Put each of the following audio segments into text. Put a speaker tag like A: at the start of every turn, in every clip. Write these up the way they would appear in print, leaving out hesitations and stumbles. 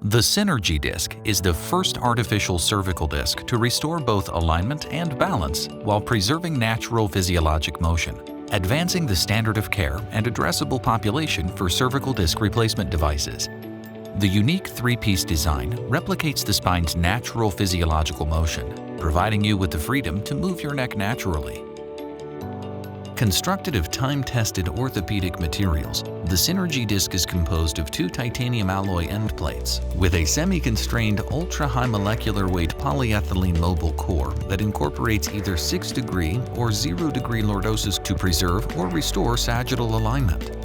A: The Synergy Disc is the first artificial cervical disc to restore both alignment and balance while preserving natural physiologic motion, advancing the standard of care and addressable population for cervical disc replacement devices. The unique three-piece design replicates the spine's natural physiological motion, providing you with the freedom to move your neck naturally. Constructed of time-tested orthopedic materials, the Synergy Disc is composed of two titanium alloy end plates with a semi-constrained ultra-high molecular weight polyethylene mobile core that incorporates either 6-degree or 0-degree lordosis to preserve or restore sagittal alignment.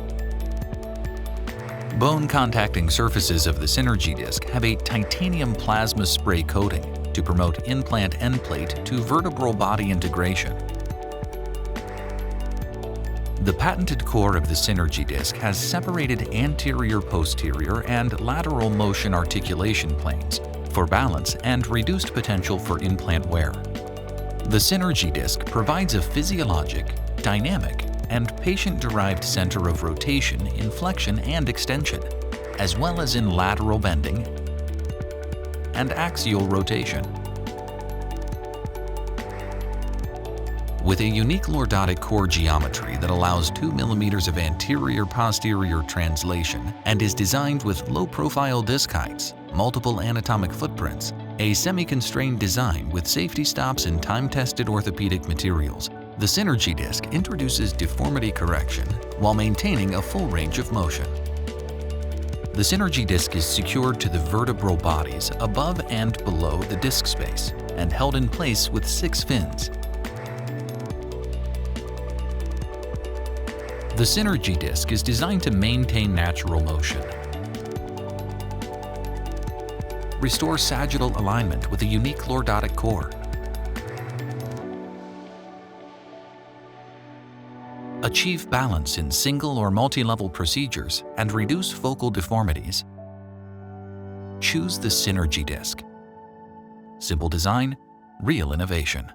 A: Bone contacting surfaces of the Synergy Disc have a titanium plasma spray coating to promote implant end plate to vertebral body integration. The patented core of the Synergy Disc has separated anterior-posterior and lateral motion articulation planes for balance and reduced potential for implant wear. The Synergy Disc provides a physiologic, dynamic, and patient-derived center of rotation in flexion and extension, as well as in lateral bending and axial rotation. With a unique lordotic core geometry that allows 2 mm of anterior-posterior translation and is designed with low-profile disc heights, multiple anatomic footprints, a semi-constrained design with safety stops and time-tested orthopedic materials, the Synergy Disc introduces deformity correction while maintaining a full range of motion. The Synergy Disc is secured to the vertebral bodies above and below the disc space and held in place with 6 fins. The Synergy Disc is designed to maintain natural motion, restore sagittal alignment with a unique lordotic core, achieve balance in single or multi-level procedures, and reduce focal deformities. Choose the Synergy Disc. Simple design, real innovation.